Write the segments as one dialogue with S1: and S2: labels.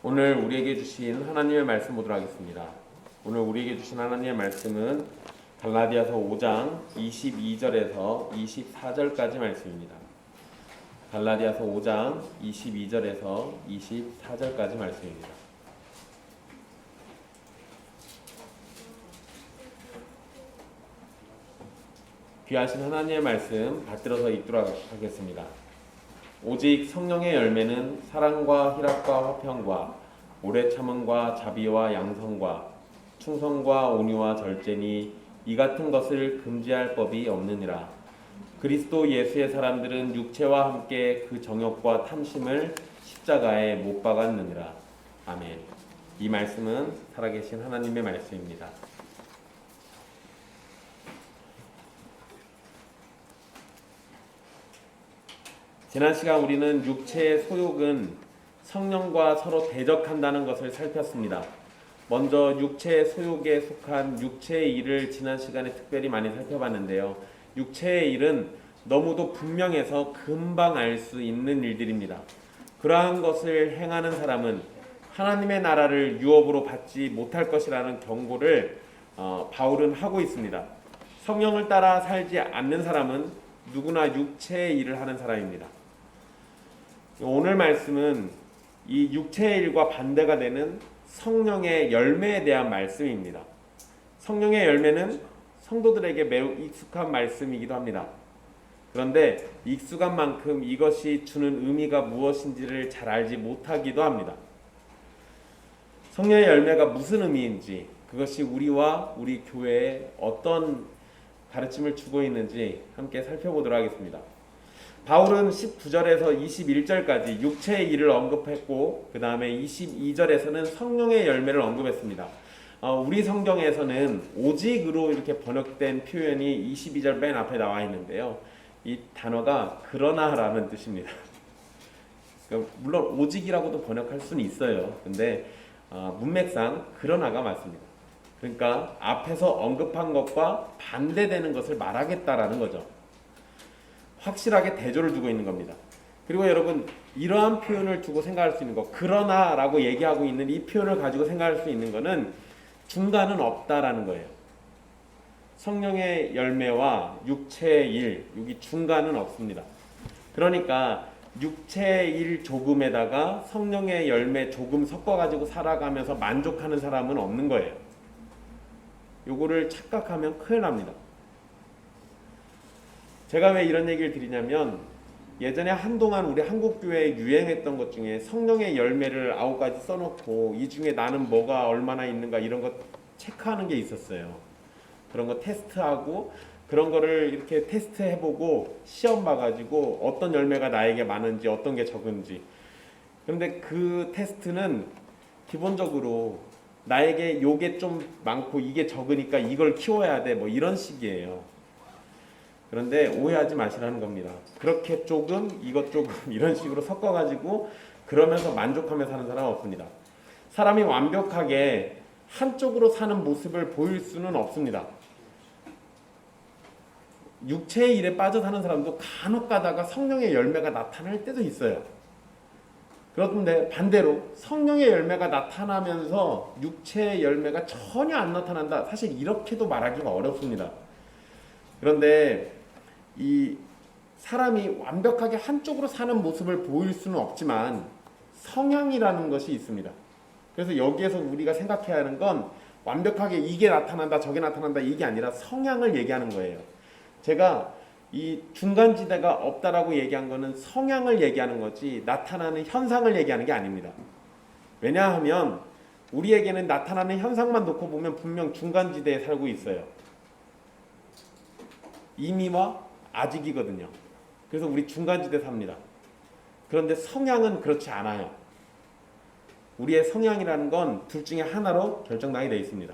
S1: 오늘 우리에게 주신 하나님의 말씀 보도록 하겠습니다. 오늘 우리에게 주신 하나님의 말씀은 갈라디아서 5장 22절에서 24절까지 말씀입니다. 갈라디아서 5장 22절에서 24절까지 말씀입니다. 귀하신 하나님의 말씀 받들어서 읽도록 하겠습니다. 오직 성령의 열매는 사랑과 희락과 화평과 오래 참음과 자비와 양성과 충성과 온유와 절제니 이 같은 것을 금지할 법이 없느니라. 그리스도 예수의 사람들은 육체와 함께 그 정욕과 탐심을 십자가에 못 박았느니라. 아멘. 이 말씀은 살아계신 하나님의 말씀입니다. 지난 시간 우리는 육체의 소욕은 성령과 서로 대적한다는 것을 살폈습니다. 먼저 육체의 소욕에 속한 육체의 일을 지난 시간에 특별히 많이 살펴봤는데요. 육체의 일은 너무도 분명해서 금방 알 수 있는 일들입니다. 그러한 것을 행하는 사람은 하나님의 나라를 유업으로 받지 못할 것이라는 경고를 바울은 하고 있습니다. 성령을 따라 살지 않는 사람은 누구나 육체의 일을 하는 사람입니다. 오늘 말씀은 이 육체의 일과 반대가 되는 성령의 열매에 대한 말씀입니다. 성령의 열매는 성도들에게 매우 익숙한 말씀이기도 합니다. 그런데 익숙한 만큼 이것이 주는 의미가 무엇인지를 잘 알지 못하기도 합니다. 성령의 열매가 무슨 의미인지, 그것이 우리와 우리 교회에 어떤 가르침을 주고 있는지 함께 살펴보도록 하겠습니다. 바울은 19절에서 21절까지 육체의 일을 언급했고 그 다음에 22절에서는 성령의 열매를 언급했습니다. 우리 성경에서는 오직으로 이렇게 번역된 표현이 22절 맨 앞에 나와 있는데요. 이 단어가 그러나라는 뜻입니다. 물론 오직이라고도 번역할 수는 있어요. 근데 문맥상 그러나가 맞습니다. 그러니까 앞에서 언급한 것과 반대되는 것을 말하겠다라는 거죠. 확실하게 대조를 두고 있는 겁니다. 그리고 여러분, 이러한 표현을 두고 생각할 수 있는 것, 그러나 라고 얘기하고 있는 이 표현을 가지고 생각할 수 있는 것은 중간은 없다라는 거예요. 성령의 열매와 육체의 일, 여기 중간은 없습니다. 그러니까 육체의 일 조금에다가 성령의 열매 조금 섞어가지고 살아가면서 만족하는 사람은 없는 거예요. 요거를 착각하면 큰일 납니다. 제가 왜 이런 얘기를 드리냐면, 예전에 한동안 우리 한국교회에 유행했던 것 중에 성령의 열매를 9가지 써놓고 이 중에 나는 뭐가 얼마나 있는가 이런 거 체크하는 게 있었어요. 그런 거 테스트하고 그런 거를 이렇게 테스트해보고 시험 봐가지고 어떤 열매가 나에게 많은지 어떤 게 적은지. 그런데 그 테스트는 기본적으로 나에게 요게 좀 많고 이게 적으니까 이걸 키워야 돼 뭐 이런 식이에요. 그런데 오해하지 마시라는 겁니다. 그렇게 조금 이것 조금 이런 식으로 섞어가지고 그러면서 만족하며 사는 사람은 없습니다. 사람이 완벽하게 한쪽으로 사는 모습을 보일 수는 없습니다. 육체의 일에 빠져 사는 사람도 간혹 가다가 성령의 열매가 나타날 때도 있어요. 그런데 반대로 성령의 열매가 나타나면서 육체의 열매가 전혀 안 나타난다. 사실 이렇게도 말하기가 어렵습니다. 그런데 이 사람이 완벽하게 한쪽으로 사는 모습을 보일 수는 없지만 성향이라는 것이 있습니다. 그래서 여기에서 우리가 생각해야 하는 건 완벽하게 이게 나타난다 저게 나타난다 이게 아니라 성향을 얘기하는 거예요. 제가 이 중간지대가 없다라고 얘기한 거는 성향을 얘기하는 거지 나타나는 현상을 얘기하는 게 아닙니다. 왜냐하면 우리에게는 나타나는 현상만 놓고 보면 분명 중간지대에 살고 있어요. 이미와 아직이거든요. 그래서 우리 중간지대 삽니다. 그런데 성향은 그렇지 않아요. 우리의 성향이라는 건 둘 중에 하나로 결정나게 되어 있습니다.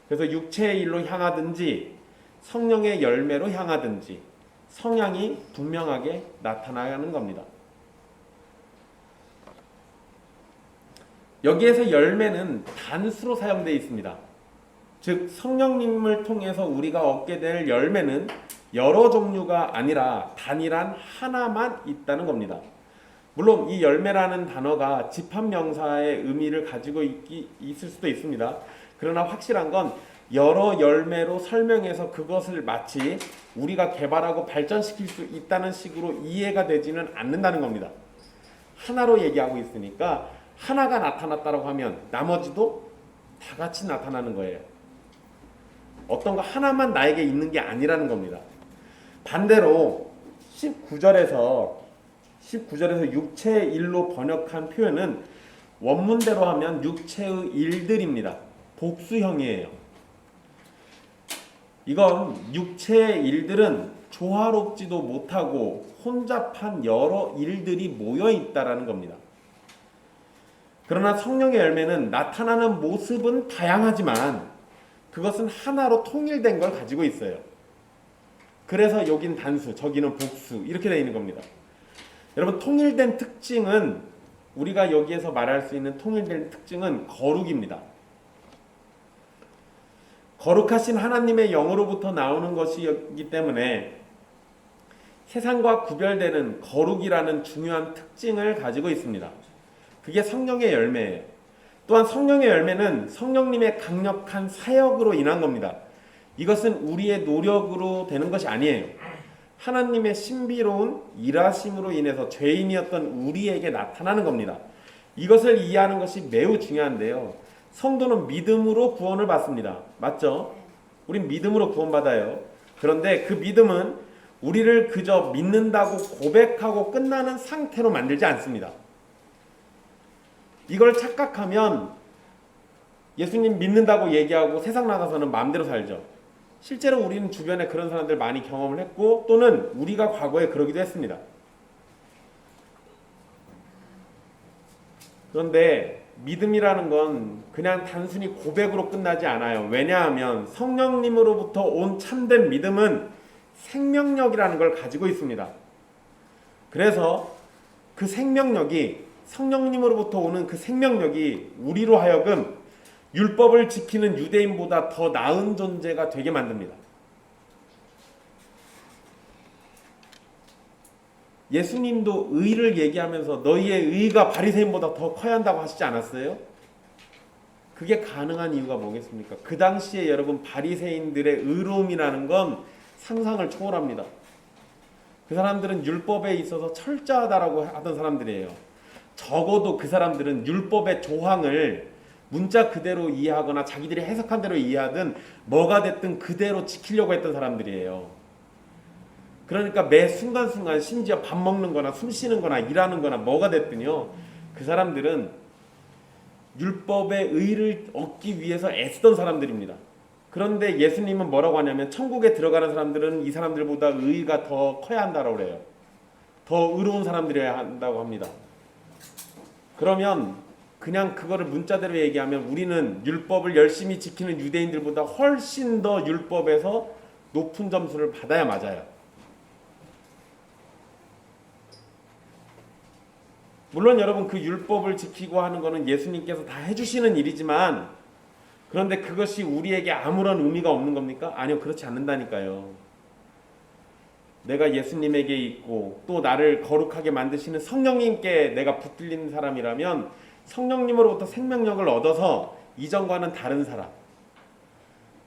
S1: 그래서 육체의 일로 향하든지 성령의 열매로 향하든지 성향이 분명하게 나타나는 겁니다. 여기에서 열매는 단수로 사용되어 있습니다. 즉 성령님을 통해서 우리가 얻게 될 열매는 여러 종류가 아니라 단일한 하나만 있다는 겁니다. 물론 이 열매라는 단어가 집합명사의 의미를 가지고 있을 수도 있습니다. 그러나 확실한 건 여러 열매로 설명해서 그것을 마치 우리가 개발하고 발전시킬 수 있다는 식으로 이해가 되지는 않는다는 겁니다. 하나로 얘기하고 있으니까 하나가 나타났다고 하면 나머지도 다 같이 나타나는 거예요. 어떤 거 하나만 나에게 있는 게 아니라는 겁니다. 반대로 19절에서 육체의 일로 번역한 표현은 원문대로 하면 육체의 일들입니다. 복수형이에요. 이건 육체의 일들은 조화롭지도 못하고 혼잡한 여러 일들이 모여 있다라는 겁니다. 그러나 성령의 열매는 나타나는 모습은 다양하지만 그것은 하나로 통일된 걸 가지고 있어요. 그래서 여긴 단수, 저기는 복수 이렇게 되어 있는 겁니다. 여러분, 통일된 특징은, 우리가 여기에서 말할 수 있는 통일된 특징은 거룩입니다. 거룩하신 하나님의 영으로부터 나오는 것이기 때문에 세상과 구별되는 거룩이라는 중요한 특징을 가지고 있습니다. 그게 성령의 열매예요. 또한 성령의 열매는 성령님의 강력한 사역으로 인한 겁니다. 이것은 우리의 노력으로 되는 것이 아니에요. 하나님의 신비로운 일하심으로 인해서 죄인이었던 우리에게 나타나는 겁니다. 이것을 이해하는 것이 매우 중요한데요. 성도는 믿음으로 구원을 받습니다. 맞죠? 우린 믿음으로 구원받아요. 그런데 그 믿음은 우리를 그저 믿는다고 고백하고 끝나는 상태로 만들지 않습니다. 이걸 착각하면 예수님 믿는다고 얘기하고 세상 나가서는 마음대로 살죠. 실제로 우리는 주변에 그런 사람들 많이 경험을 했고 또는 우리가 과거에 그러기도 했습니다. 그런데 믿음이라는 건 그냥 단순히 고백으로 끝나지 않아요. 왜냐하면 성령님으로부터 온 참된 믿음은 생명력이라는 걸 가지고 있습니다. 그래서 그 생명력이, 성령님으로부터 오는 그 생명력이 우리로 하여금 율법을 지키는 유대인보다 더 나은 존재가 되게 만듭니다. 예수님도 의를 얘기하면서 너희의 의가 바리새인보다 더 커야 한다고 하시지 않았어요? 그게 가능한 이유가 뭐겠습니까? 그 당시에 여러분 바리새인들의 의로움이라는 건 상상을 초월합니다. 그 사람들은 율법에 있어서 철저하다라고 하던 사람들이에요. 적어도 그 사람들은 율법의 조항을 문자 그대로 이해하거나 자기들이 해석한 대로 이해하든 뭐가 됐든 그대로 지키려고 했던 사람들이에요. 그러니까 매 순간순간 심지어 밥 먹는 거나 숨 쉬는 거나 일하는 거나 뭐가 됐든요. 그 사람들은 율법의 의를 얻기 위해서 애쓰던 사람들입니다. 그런데 예수님은 뭐라고 하냐면 천국에 들어가는 사람들은 이 사람들보다 의가 더 커야 한다고 그래요. 더 의로운 사람들이어야 한다고 합니다. 그러면 그냥 그거를 문자대로 얘기하면 우리는 율법을 열심히 지키는 유대인들보다 훨씬 더 율법에서 높은 점수를 받아야 맞아요. 물론 여러분 그 율법을 지키고 하는 거는 예수님께서 다 해주시는 일이지만 그런데 그것이 우리에게 아무런 의미가 없는 겁니까? 아니요, 그렇지 않는다니까요. 내가 예수님에게 있고 또 나를 거룩하게 만드시는 성령님께 내가 붙들린 사람이라면 성령님으로부터 생명력을 얻어서 이전과는 다른 사람,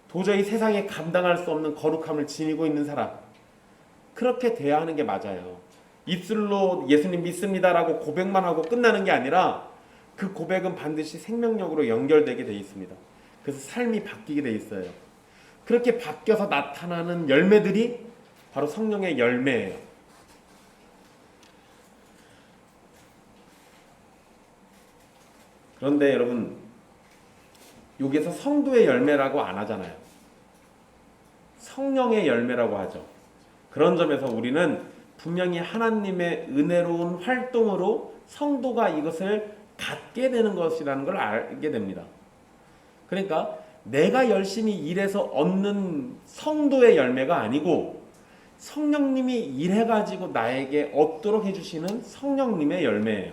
S1: 도저히 세상에 감당할 수 없는 거룩함을 지니고 있는 사람, 그렇게 돼야 하는 게 맞아요. 입술로 예수님 믿습니다라고 고백만 하고 끝나는 게 아니라 그 고백은 반드시 생명력으로 연결되게 돼 있습니다. 그래서 삶이 바뀌게 돼 있어요. 그렇게 바뀌어서 나타나는 열매들이 바로 성령의 열매예요. 그런데 여러분, 여기에서 성도의 열매라고 안 하잖아요. 성령의 열매라고 하죠. 그런 점에서 우리는 분명히 하나님의 은혜로운 활동으로 성도가 이것을 갖게 되는 것이라는 걸 알게 됩니다. 그러니까 내가 열심히 일해서 얻는 성도의 열매가 아니고 성령님이 일해가지고 나에게 얻도록 해주시는 성령님의 열매예요.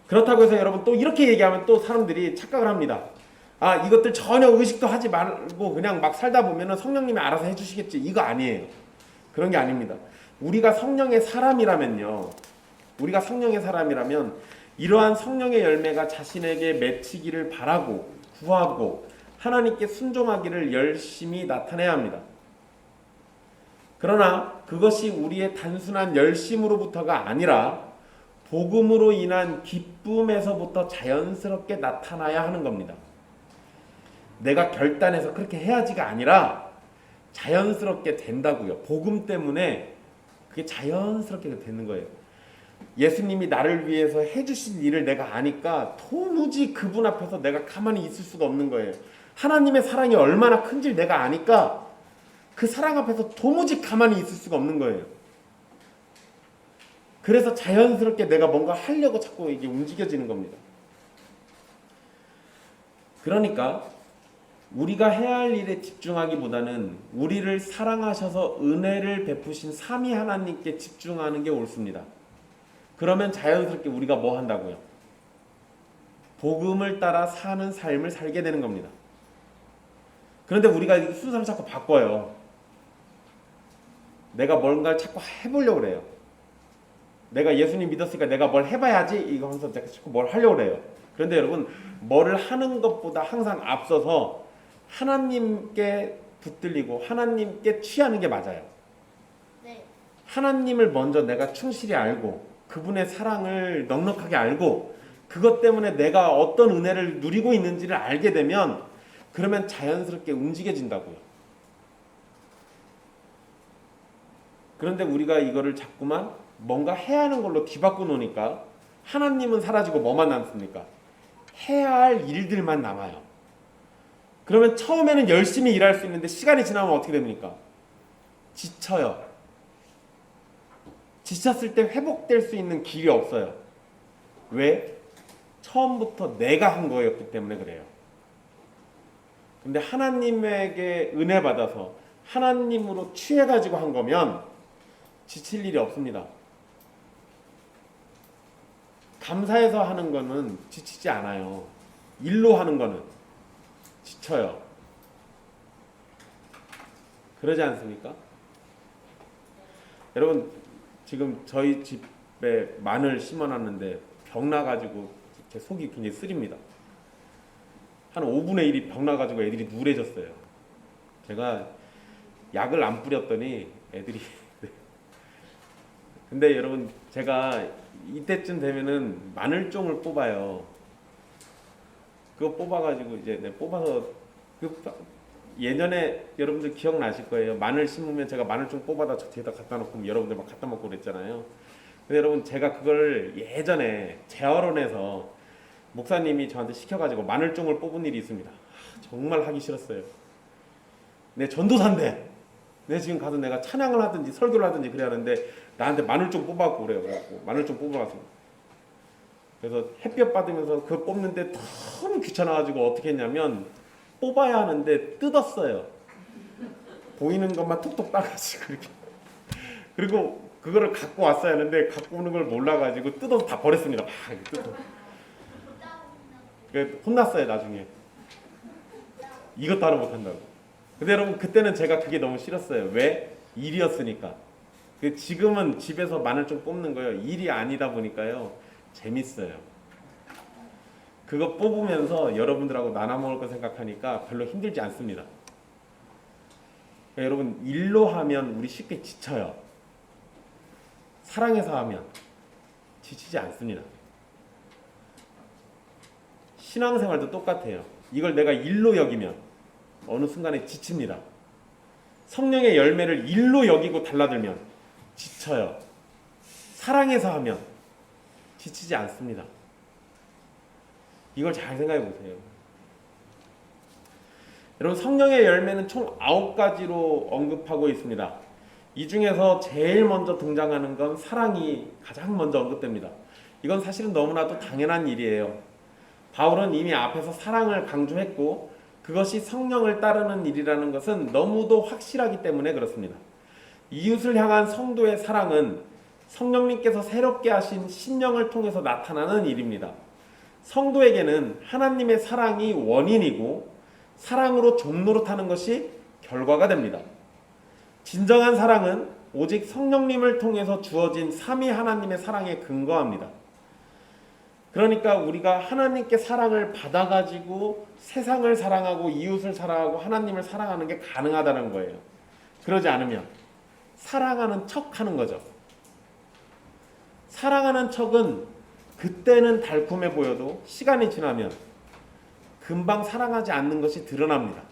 S1: 그렇다고 해서 여러분 또 이렇게 얘기하면 또 사람들이 착각을 합니다. 아, 이것들 전혀 의식도 하지 말고 그냥 막 살다 보면은 성령님이 알아서 해주시겠지. 이거 아니에요. 그런 게 아닙니다. 우리가 성령의 사람이라면요, 우리가 성령의 사람이라면 이러한 성령의 열매가 자신에게 맺히기를 바라고 구하고 하나님께 순종하기를 열심히 나타내야 합니다. 그러나 그것이 우리의 단순한 열심으로부터가 아니라 복음으로 인한 기쁨에서부터 자연스럽게 나타나야 하는 겁니다. 내가 결단해서 그렇게 해야지가 아니라 자연스럽게 된다고요. 복음 때문에 그게 자연스럽게 되는 거예요. 예수님이 나를 위해서 해주신 일을 내가 아니까 도무지 그분 앞에서 내가 가만히 있을 수가 없는 거예요. 하나님의 사랑이 얼마나 큰지 내가 아니까 그 사랑 앞에서 도무지 가만히 있을 수가 없는 거예요. 그래서 자연스럽게 내가 뭔가 하려고 자꾸 이게 움직여지는 겁니다. 그러니까 우리가 해야 할 일에 집중하기보다는 우리를 사랑하셔서 은혜를 베푸신 삼위 하나님께 집중하는 게 옳습니다. 그러면 자연스럽게 우리가 뭐 한다고요? 복음을 따라 사는 삶을 살게 되는 겁니다. 그런데 우리가 순서를 자꾸 바꿔요. 내가 뭔가를 자꾸 해보려고 그래요. 내가 예수님 믿었으니까 내가 뭘 해봐야지 이거 하면서 자꾸 뭘 하려고 그래요. 그런데 여러분, 뭐를 하는 것보다 항상 앞서서 하나님께 붙들리고 하나님께 취하는 게 맞아요.
S2: 네.
S1: 하나님을 먼저 내가 충실히 알고 그분의 사랑을 넉넉하게 알고 그것 때문에 내가 어떤 은혜를 누리고 있는지를 알게 되면 그러면 자연스럽게 움직여진다고요. 그런데 우리가 이거를 자꾸만 뭔가 해야 하는 걸로 뒤바꿔 놓으니까 하나님은 사라지고 뭐만 남습니까? 해야 할 일들만 남아요. 그러면 처음에는 열심히 일할 수 있는데 시간이 지나면 어떻게 됩니까? 지쳐요. 지쳤을 때 회복될 수 있는 길이 없어요. 왜? 처음부터 내가 한 거였기 때문에 그래요. 근데 하나님에게 은혜 받아서 하나님으로 취해가지고 한 거면 지칠 일이 없습니다. 감사해서 하는 거는 지치지 않아요. 일로 하는 거는 지쳐요. 그러지 않습니까? 여러분, 지금 저희 집에 마늘 심어놨는데 병 나가지고 제 속이 굉장히 쓰립니다. 한 5분의 1이 병 나가지고 애들이 누래졌어요. 제가 약을 안 뿌렸더니 애들이 근데 여러분, 제가 이때쯤 되면은 마늘종을 뽑아요. 그거 뽑아가지고 이제 뽑아서 예전에 여러분들 기억나실 거예요. 마늘 심으면 제가 마늘종 뽑아다 저 뒤에다 갖다 놓고 여러분들 막 갖다 먹고 그랬잖아요. 근데 여러분, 제가 그걸 예전에 재활원에서 목사님이 저한테 시켜가지고 마늘종을 뽑은 일이 있습니다. 정말 하기 싫었어요. 내 전도사인데 내 지금 가서 내가 찬양을 하든지 설교를 하든지 그래야 하는데 나한테 마늘종 뽑아갖고 그래요. 그래갖고 마늘종 뽑아가지고 그래서 햇볕 받으면서 그거 뽑는데 너무 귀찮아가지고 어떻게 했냐면 뽑아야 하는데 뜯었어요. 보이는 것만 톡톡 따가지고 이렇게. 그리고 그거를 갖고 왔어야 하는데 갖고 오는 걸 몰라가지고 뜯어서 다 버렸습니다. 막 뜯어. 혼났어요 나중에. 이것도 하나 못한다고. 근데 여러분, 그때는 제가 그게 너무 싫었어요. 왜? 일이었으니까. 지금은 집에서 마늘 좀 뽑는 거예요. 일이 아니다 보니까요 재밌어요. 그거 뽑으면서 여러분들하고 나눠 먹을 거 생각하니까 별로 힘들지 않습니다. 그러니까 여러분, 일로 하면 우리 쉽게 지쳐요. 사랑해서 하면 지치지 않습니다. 신앙생활도 똑같아요. 이걸 내가 일로 여기면 어느 순간에 지칩니다. 성령의 열매를 일로 여기고 달라들면 지쳐요. 사랑해서 하면 지치지 않습니다. 이걸 잘 생각해 보세요. 여러분, 성령의 열매는 총 9가지로 언급하고 있습니다. 이 중에서 제일 먼저 등장하는 건 사랑이 가장 먼저 언급됩니다. 이건 사실은 너무나도 당연한 일이에요. 바울은 이미 앞에서 사랑을 강조했고 그것이 성령을 따르는 일이라는 것은 너무도 확실하기 때문에 그렇습니다. 이웃을 향한 성도의 사랑은 성령님께서 새롭게 하신 심령을 통해서 나타나는 일입니다. 성도에게는 하나님의 사랑이 원인이고 사랑으로 종노릇하는 것이 결과가 됩니다. 진정한 사랑은 오직 성령님을 통해서 주어진 삼위 하나님의 사랑에 근거합니다. 그러니까 우리가 하나님께 사랑을 받아가지고 세상을 사랑하고 이웃을 사랑하고 하나님을 사랑하는 게 가능하다는 거예요. 그러지 않으면 사랑하는 척하는 거죠. 사랑하는 척은 그때는 달콤해 보여도 시간이 지나면 금방 사랑하지 않는 것이 드러납니다.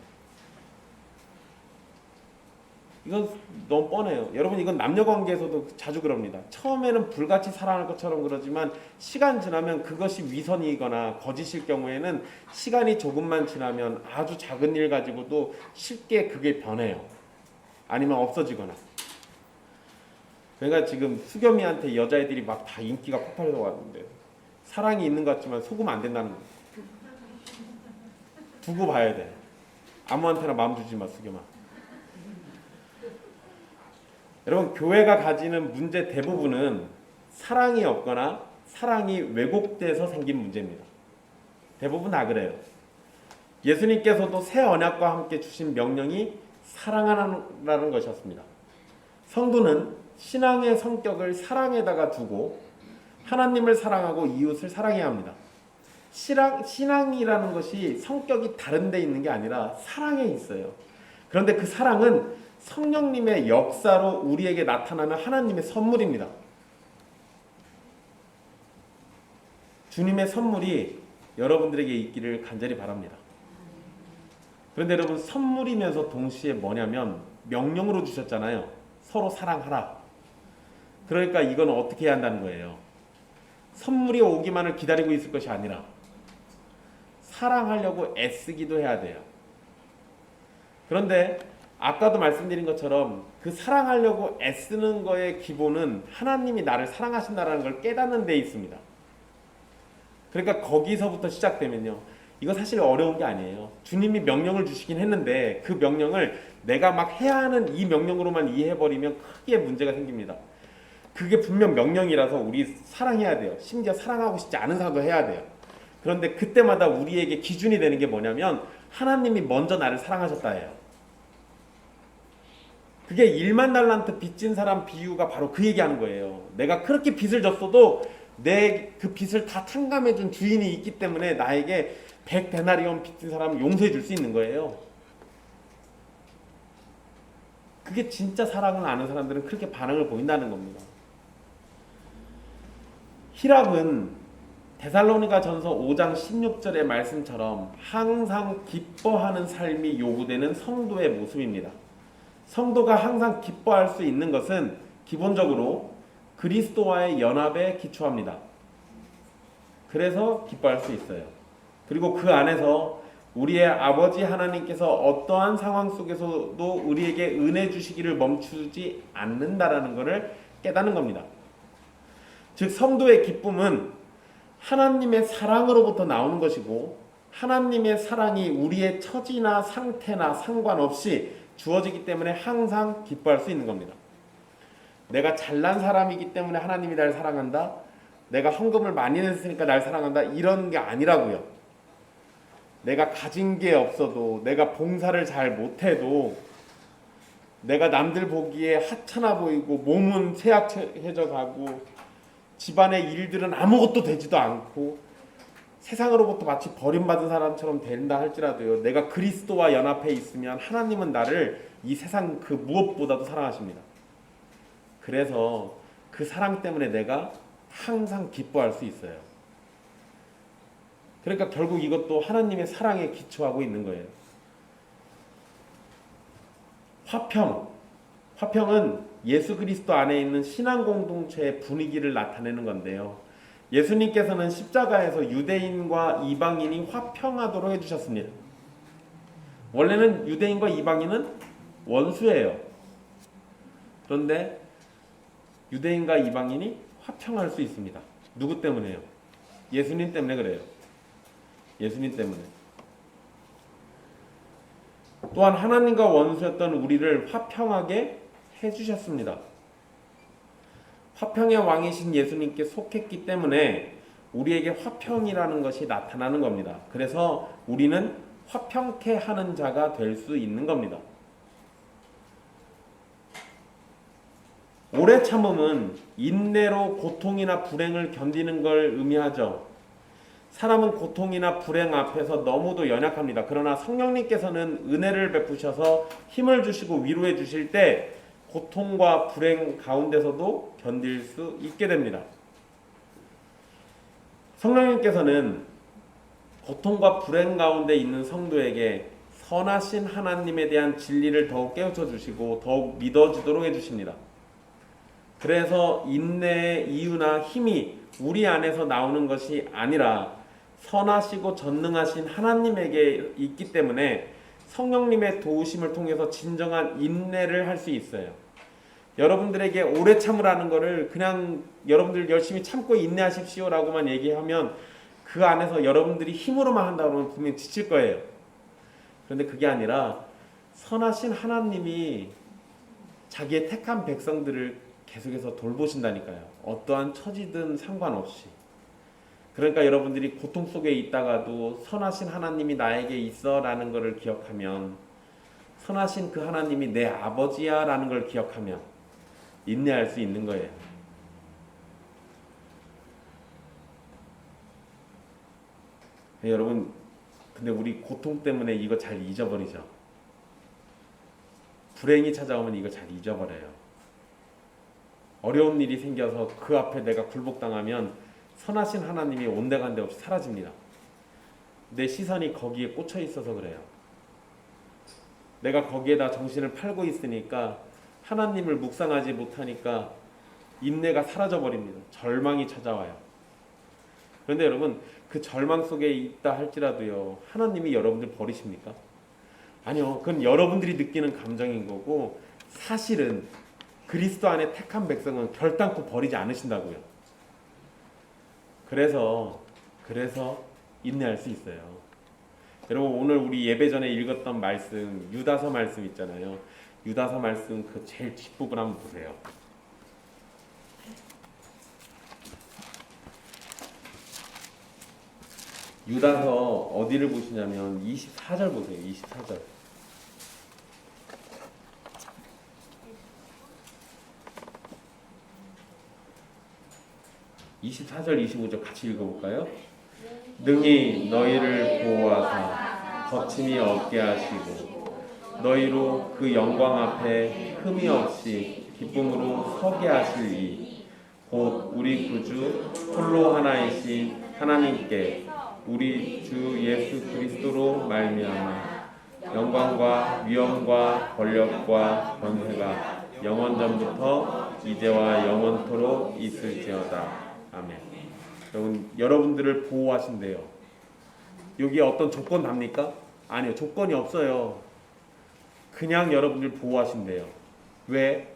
S1: 이건 너무 뻔해요. 여러분, 이건 남녀관계에서도 자주 그럽니다. 처음에는 불같이 사랑할 것처럼 그러지만 시간 지나면 그것이 위선이거나 거짓일 경우에는 시간이 조금만 지나면 아주 작은 일 가지고도 쉽게 그게 변해요. 아니면 없어지거나. 그러니까 지금 수겸이한테 여자애들이 막 다 인기가 폭발해서 왔는데 사랑이 있는 것 같지만 속으면 안 된다는 거예요. 두고 봐야 돼. 아무한테나 마음 주지 마, 수겸아. 여러분, 교회가 가지는 문제 대부분은 사랑이 없거나 사랑이 왜곡돼서 생긴 문제입니다. 대부분 다 그래요. 예수님께서도 새 언약과 함께 주신 명령이 사랑하라는 것이었습니다. 성도는 신앙의 성격을 사랑에다가 두고 하나님을 사랑하고 이웃을 사랑해야 합니다. 신앙이라는 것이 성격이 다른 데 있는 게 아니라 사랑에 있어요. 그런데 그 사랑은 성령님의 역사로 우리에게 나타나는 하나님의 선물입니다. 주님의 선물이 여러분들에게 있기를 간절히 바랍니다. 그런데 여러분, 선물이면서 동시에 뭐냐면 명령으로 주셨잖아요. 서로 사랑하라. 그러니까 이건 어떻게 해야 한다는 거예요. 선물이 오기만을 기다리고 있을 것이 아니라 사랑하려고 애쓰기도 해야 돼요. 그런데 아까도 말씀드린 것처럼 그 사랑하려고 애쓰는 거의 기본은 하나님이 나를 사랑하신다는 걸 깨닫는 데 있습니다. 그러니까 거기서부터 시작되면요, 이거 사실 어려운 게 아니에요. 주님이 명령을 주시긴 했는데 그 명령을 내가 막 해야 하는 이 명령으로만 이해해버리면 크게 문제가 생깁니다. 그게 분명 명령이라서 우리 사랑해야 돼요. 심지어 사랑하고 싶지 않은 사람도 해야 돼요. 그런데 그때마다 우리에게 기준이 되는 게 뭐냐면 하나님이 먼저 나를 사랑하셨다예요. 그게 1만 달란트 빚진 사람 비유가 바로 그 얘기하는 거예요. 내가 그렇게 빚을 졌어도 내 그 빚을 다 탕감해준 주인이 있기 때문에 나에게 100데나리온 빚진 사람을 용서해 줄 수 있는 거예요. 그게 진짜 사랑을 아는 사람들은 그렇게 반응을 보인다는 겁니다. 히랍은 데살로니가 전서 5장 16절의 말씀처럼 항상 기뻐하는 삶이 요구되는 성도의 모습입니다. 성도가 항상 기뻐할 수 있는 것은 기본적으로 그리스도와의 연합에 기초합니다. 그래서 기뻐할 수 있어요. 그리고 그 안에서 우리의 아버지 하나님께서 어떠한 상황 속에서도 우리에게 은혜 주시기를 멈추지 않는다라는 것을 깨닫는 겁니다. 즉, 성도의 기쁨은 하나님의 사랑으로부터 나오는 것이고 하나님의 사랑이 우리의 처지나 상태나 상관없이 주어지기 때문에 항상 기뻐할 수 있는 겁니다. 내가 잘난 사람이기 때문에 하나님이 날 사랑한다, 내가 헌금을 많이 냈으니까 날 사랑한다, 이런 게 아니라고요. 내가 가진 게 없어도, 내가 봉사를 잘 못해도, 내가 남들 보기에 하찮아 보이고 몸은 쇠약해져 가고 집안의 일들은 아무것도 되지도 않고 세상으로부터 마치 버림받은 사람처럼 된다 할지라도요, 내가 그리스도와 연합해 있으면 하나님은 나를 이 세상 그 무엇보다도 사랑하십니다. 그래서 그 사랑 때문에 내가 항상 기뻐할 수 있어요. 그러니까 결국 이것도 하나님의 사랑에 기초하고 있는 거예요. 화평은 예수 그리스도 안에 있는 신앙 공동체의 분위기를 나타내는 건데요. 예수님께서는 십자가에서 유대인과 이방인이 화평하도록 해주셨습니다. 원래는 유대인과 이방인은 원수예요. 그런데 유대인과 이방인이 화평할 수 있습니다. 누구 때문에요? 예수님 때문에 그래요. 예수님 때문에. 또한 하나님과 원수였던 우리를 화평하게 해주셨습니다. 화평의 왕이신 예수님께 속했기 때문에 우리에게 화평이라는 것이 나타나는 겁니다. 그래서 우리는 화평케 하는 자가 될 수 있는 겁니다. 오래 참음은 인내로 고통이나 불행을 견디는 걸 의미하죠. 사람은 고통이나 불행 앞에서 너무도 연약합니다. 그러나 성령님께서는 은혜를 베푸셔서 힘을 주시고 위로해 주실 때 고통과 불행 가운데서도 견딜 수 있게 됩니다. 성령님께서는 고통과 불행 가운데 있는 성도에게 선하신 하나님에 대한 진리를 더욱 깨우쳐 주시고 더욱 믿어지도록 해주십니다. 그래서 인내의 이유나 힘이 우리 안에서 나오는 것이 아니라 선하시고 전능하신 하나님에게 있기 때문에 성령님의 도우심을 통해서 진정한 인내를 할 수 있어요. 여러분들에게 오래 참으라는 거를 그냥 여러분들 열심히 참고 인내하십시오라고만 얘기하면 그 안에서 여러분들이 힘으로만 한다고 하면 분명히 지칠 거예요. 그런데 그게 아니라 선하신 하나님이 자기의 택한 백성들을 계속해서 돌보신다니까요. 어떠한 처지든 상관없이. 그러니까 여러분들이 고통 속에 있다가도 선하신 하나님이 나에게 있어 라는 것을 기억하면, 선하신 그 하나님이 내 아버지야 라는 걸 기억하면 인내할 수 있는 거예요. 네, 여러분, 근데 우리 고통 때문에 이거 잘 잊어버리죠. 불행이 찾아오면 이거 잘 잊어버려요. 어려운 일이 생겨서 그 앞에 내가 굴복당하면 선하신 하나님이 온데간데 없이 사라집니다. 내 시선이 거기에 꽂혀 있어서 그래요. 내가 거기에다 정신을 팔고 있으니까 하나님을 묵상하지 못하니까 인내가 사라져 버립니다. 절망이 찾아와요. 그런데 여러분, 그 절망 속에 있다 할지라도요, 하나님이 여러분들 버리십니까? 아니요. 그건 여러분들이 느끼는 감정인 거고, 사실은 그리스도 안에 택한 백성은 결단코 버리지 않으신다고요. 그래서 인내할 수 있어요. 여러분, 오늘 우리 예배 전에 읽었던 말씀, 유다서 말씀 있잖아요. 유다서 말씀 그 제일 뒷부분 한번 보세요. 유다서 어디를 보시냐면 24절 보세요. 24절. 24절 25절 같이 읽어볼까요? 능히 너희를 보호하사 거침이 없게 하시고 너희로 그 영광 앞에 흠이 없이 기쁨으로 서게 하실 이 곧 우리 구주 홀로 하나이신 하나님께 우리 주 예수 그리스도로 말미암아 영광과 위엄과 권력과 권세가 영원전부터 이제와 영원토록 있을지어다. 아멘. 여러분들을 보호하신대요. 여기에 어떤 조건 답니까? 아니요, 조건이 없어요. 그냥 여러분들 보호하신대요. 왜?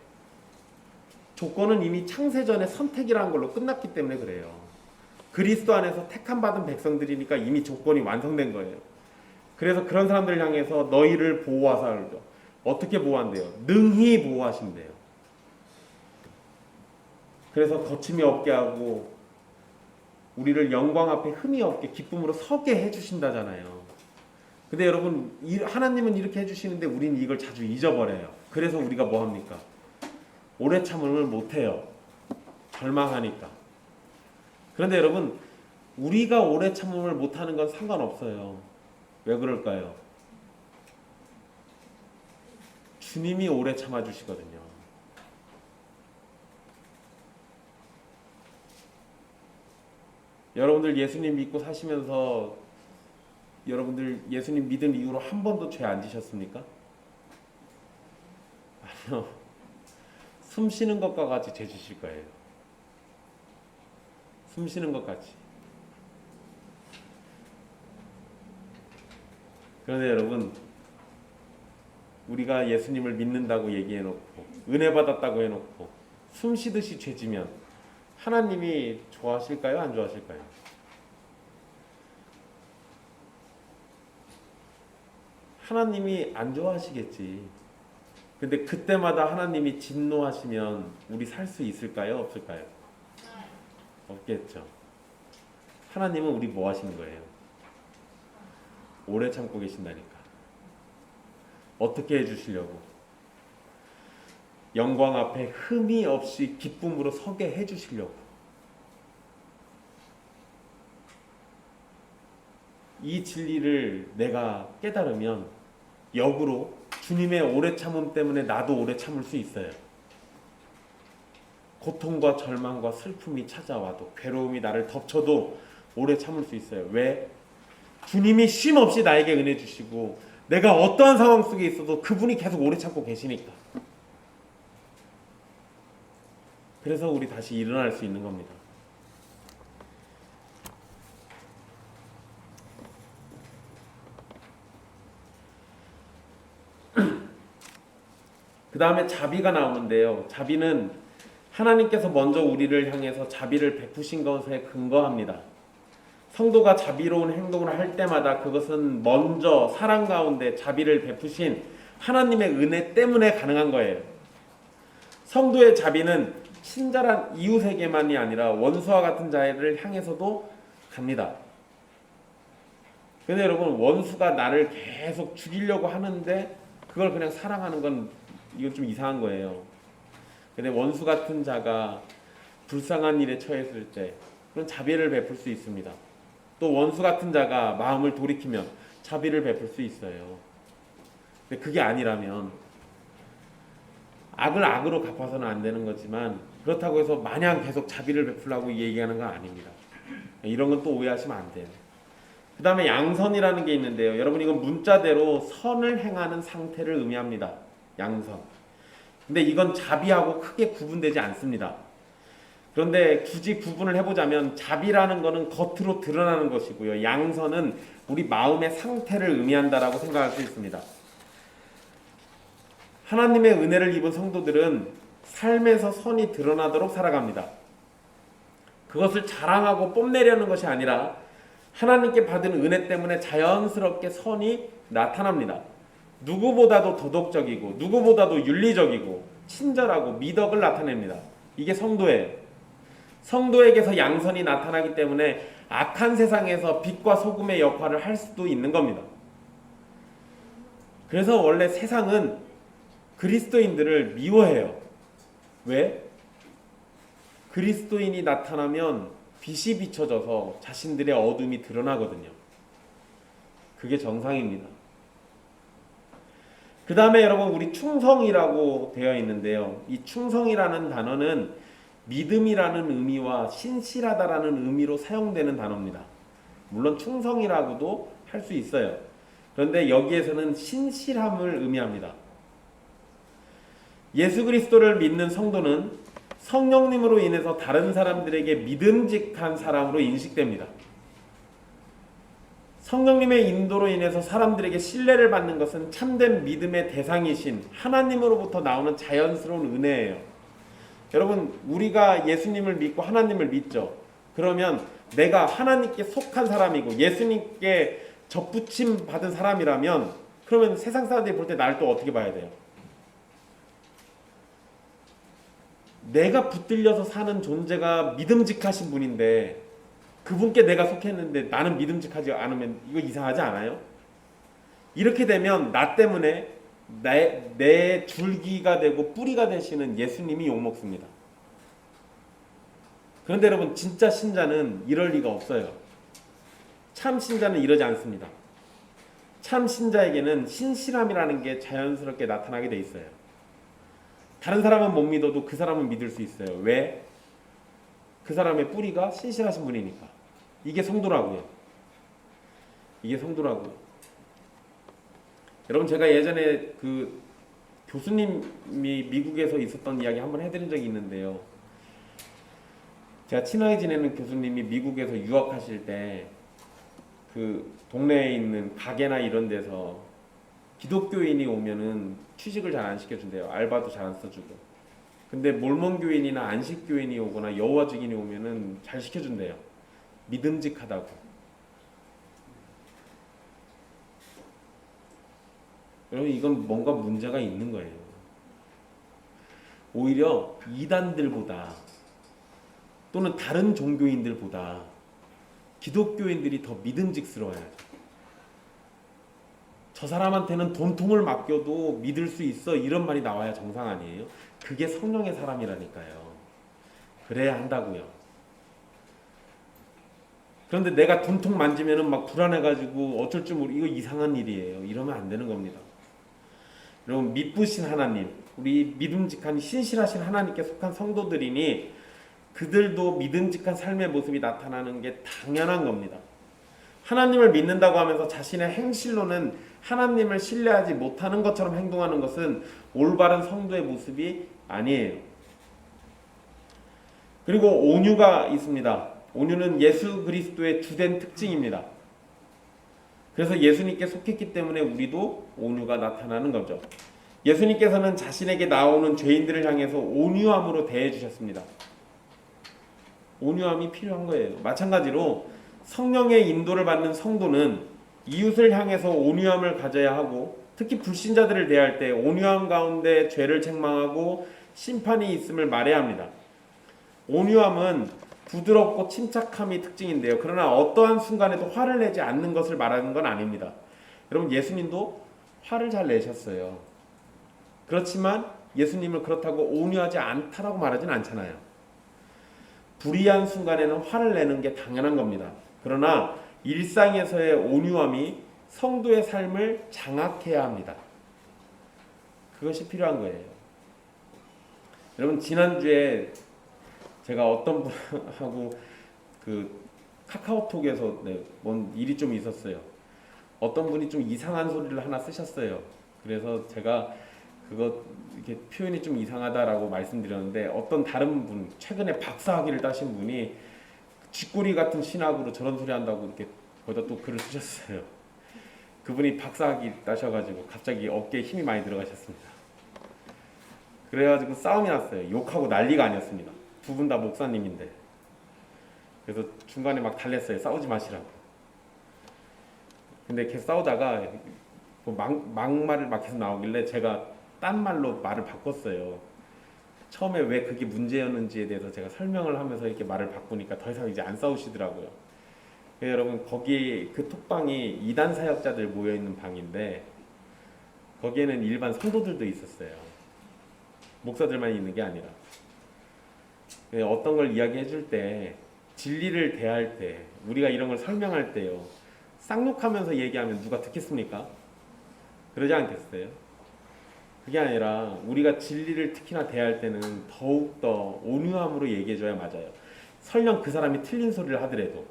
S1: 조건은 이미 창세전의 선택이라는 걸로 끝났기 때문에 그래요. 그리스도 안에서 택함 받은 백성들이니까 이미 조건이 완성된 거예요. 그래서 그런 사람들을 향해서 너희를 보호하사 그러죠. 어떻게 보호한대요? 능히 보호하신대요. 그래서 거침이 없게 하고 우리를 영광 앞에 흠이 없게 기쁨으로 서게 해주신다잖아요. 근데 여러분, 하나님은 이렇게 해주시는데 우리는 이걸 자주 잊어버려요. 그래서 우리가 뭐 합니까? 오래 참음을 못해요. 절망하니까. 그런데 여러분, 우리가 오래 참음을 못하는 건 상관없어요. 왜 그럴까요? 주님이 오래 참아주시거든요. 여러분들 예수님 믿고 사시면서 여러분들 예수님 믿은 이후로 한 번도 죄 안 지셨습니까? 아니요. 숨 쉬는 것과 같이 죄 지실 거예요. 숨 쉬는 것 같이. 그런데 여러분, 우리가 예수님을 믿는다고 얘기해놓고 은혜 받았다고 해놓고 숨 쉬듯이 죄지면 하나님이 좋아하실까요? 안 좋아하실까요? 하나님이 안 좋아하시겠지. 근데 그때마다 하나님이 진노하시면 우리 살 수 있을까요? 없을까요? 없겠죠. 하나님은 우리 뭐 하시는 거예요? 오래 참고 계신다니까. 어떻게 해주시려고? 영광 앞에 흠이 없이 기쁨으로 서게 해주시려고. 이 진리를 내가 깨달으면 역으로 주님의 오래 참음 때문에 나도 오래 참을 수 있어요. 고통과 절망과 슬픔이 찾아와도, 괴로움이 나를 덮쳐도 오래 참을 수 있어요. 왜? 주님이 쉼 없이 나에게 은혜 주시고 내가 어떠한 상황 속에 있어도 그분이 계속 오래 참고 계시니까. 그래서 우리 다시 일어날 수 있는 겁니다. 그 다음에 자비가 나오는데요. 자비는 하나님께서 먼저 우리를 향해서 자비를 베푸신 것에 근거합니다. 성도가 자비로운 행동을 할 때마다 그것은 먼저 사랑 가운데 자비를 베푸신 하나님의 은혜 때문에 가능한 거예요. 성도의 자비는 친절한 이웃에게만이 아니라 원수와 같은 자를 향해서도 갑니다. 근데 여러분, 원수가 나를 계속 죽이려고 하는데 그걸 그냥 사랑하는 건 이건 좀 이상한 거예요. 근데 원수 같은 자가 불쌍한 일에 처했을 때 그런 자비를 베풀 수 있습니다. 또 원수 같은 자가 마음을 돌이키면 자비를 베풀 수 있어요. 근데 그게 아니라면 악을 악으로 갚아서는 안 되는 거지만, 그렇다고 해서 마냥 계속 자비를 베풀라고 얘기하는 건 아닙니다. 이런 건 또 오해하시면 안 돼요. 그 다음에 양선이라는 게 있는데요. 여러분, 이건 문자대로 선을 행하는 상태를 의미합니다. 양선. 근데 이건 자비하고 크게 구분되지 않습니다. 그런데 굳이 구분을 해보자면 자비라는 것은 겉으로 드러나는 것이고요. 양선은 우리 마음의 상태를 의미한다라고 생각할 수 있습니다. 하나님의 은혜를 입은 성도들은 삶에서 선이 드러나도록 살아갑니다. 그것을 자랑하고 뽐내려는 것이 아니라 하나님께 받은 은혜 때문에 자연스럽게 선이 나타납니다. 누구보다도 도덕적이고 누구보다도 윤리적이고 친절하고 미덕을 나타냅니다. 이게 성도예요. 성도에게서 양선이 나타나기 때문에 악한 세상에서 빛과 소금의 역할을 할 수도 있는 겁니다. 그래서 원래 세상은 그리스도인들을 미워해요. 왜? 그리스도인이 나타나면 빛이 비춰져서 자신들의 어둠이 드러나거든요. 그게 정상입니다. 그 다음에 여러분, 우리 충성이라고 되어 있는데요. 이 충성이라는 단어는 믿음이라는 의미와 신실하다라는 의미로 사용되는 단어입니다. 물론 충성이라고도 할 수 있어요. 그런데 여기에서는 신실함을 의미합니다. 예수 그리스도를 믿는 성도는 성령님으로 인해서 다른 사람들에게 믿음직한 사람으로 인식됩니다. 성령님의 인도로 인해서 사람들에게 신뢰를 받는 것은 참된 믿음의 대상이신 하나님으로부터 나오는 자연스러운 은혜예요. 여러분, 우리가 예수님을 믿고 하나님을 믿죠. 그러면 내가 하나님께 속한 사람이고 예수님께 접붙임 받은 사람이라면, 그러면 세상 사람들이 볼 때 나를 또 어떻게 봐야 돼요? 내가 붙들려서 사는 존재가 믿음직하신 분인데 그분께 내가 속했는데 나는 믿음직하지 않으면 이거 이상하지 않아요? 이렇게 되면 나 때문에 내 줄기가 되고 뿌리가 되시는 예수님이 욕먹습니다. 그런데 여러분, 진짜 신자는 이럴 리가 없어요. 참 신자는 이러지 않습니다. 참 신자에게는 신실함이라는 게 자연스럽게 나타나게 돼 있어요. 다른 사람은 못 믿어도 그 사람은 믿을 수 있어요. 왜? 그 사람의 뿌리가 신실하신 분이니까. 이게 성도라고요. 이게 성도라고요. 여러분, 제가 예전에 그 교수님이 미국에서 있었던 이야기 한번 해드린 적이 있는데요. 제가 친하게 지내는 교수님이 미국에서 유학하실 때 그 동네에 있는 가게나 이런 데서 기독교인이 오면은 취직을 잘 안 시켜준대요. 알바도 잘 안 써주고. 근데 몰몬교인이나 안식교인이 오거나 여호와 증인이 오면은 잘 시켜준대요. 믿음직하다고. 여러분, 이건 뭔가 문제가 있는 거예요. 오히려 이단들보다 또는 다른 종교인들보다 기독교인들이 더 믿음직스러워야죠. 저 사람한테는 돈통을 맡겨도 믿을 수 있어, 이런 말이 나와야 정상 아니에요? 그게 성령의 사람이라니까요. 그래야 한다고요. 그런데 내가 돈통 만지면은 막 불안해가지고 어쩔 줄 모르고 이거 이상한 일이에요. 이러면 안 되는 겁니다. 여러분, 믿으신 하나님, 우리 믿음직한 신실하신 하나님께 속한 성도들이니 그들도 믿음직한 삶의 모습이 나타나는 게 당연한 겁니다. 하나님을 믿는다고 하면서 자신의 행실로는 하나님을 신뢰하지 못하는 것처럼 행동하는 것은 올바른 성도의 모습이 아니에요. 그리고 온유가 있습니다. 온유는 예수 그리스도의 주된 특징입니다. 그래서 예수님께 속했기 때문에 우리도 온유가 나타나는 거죠. 예수님께서는 자신에게 나오는 죄인들을 향해서 온유함으로 대해 주셨습니다. 온유함이 필요한 거예요. 마찬가지로 성령의 인도를 받는 성도는 이웃을 향해서 온유함을 가져야 하고, 특히 불신자들을 대할 때 온유함 가운데 죄를 책망하고 심판이 있음을 말해야 합니다. 온유함은 부드럽고 침착함이 특징인데요. 그러나 어떠한 순간에도 화를 내지 않는 것을 말하는 건 아닙니다. 여러분, 예수님도 화를 잘 내셨어요. 그렇지만 예수님을 그렇다고 온유하지 않다라고 말하진 않잖아요. 불의한 순간에는 화를 내는 게 당연한 겁니다. 그러나 일상에서의 온유함이 성도의 삶을 장악해야 합니다. 그것이 필요한 거예요. 여러분, 지난주에 제가 어떤 분하고 카카오톡에서 뭔 일이 좀 있었어요. 어떤 분이 좀 이상한 소리를 하나 쓰셨어요. 그래서 제가 그거 이렇게 표현이 좀 이상하다라고 말씀드렸는데, 어떤 다른 분, 최근에 박사학위를 따신 분이 쥐꼬리 같은 신학으로 저런 소리 한다고 이렇게 거기다 또 글을 쓰셨어요. 그분이 박사학위 따셔가지고 갑자기 어깨에 힘이 많이 들어가셨습니다. 그래가지고 싸움이 났어요. 욕하고 난리가 아니었습니다. 두 분 다 목사님인데. 그래서 중간에 막 달랬어요. 싸우지 마시라고. 근데 계속 싸우다가 막말을 막 계속 나오길래 제가 딴 말로 말을 바꿨어요. 처음에 왜 그게 문제였는지에 대해서 제가 설명을 하면서 이렇게 말을 바꾸니까 더 이상 이제 안 싸우시더라고요. 여러분, 거기 그 톡방이 이단 사역자들 모여있는 방인데 거기에는 일반 성도들도 있었어요. 목사들만 있는 게 아니라. 어떤 걸 이야기해 줄 때, 진리를 대할 때, 우리가 이런 걸 설명할 때요, 쌍욕하면서 얘기하면 누가 듣겠습니까? 그러지 않겠어요? 그게 아니라 우리가 진리를 특히나 대할 때는 더욱더 온유함으로 얘기해줘야 맞아요. 설령 그 사람이 틀린 소리를 하더라도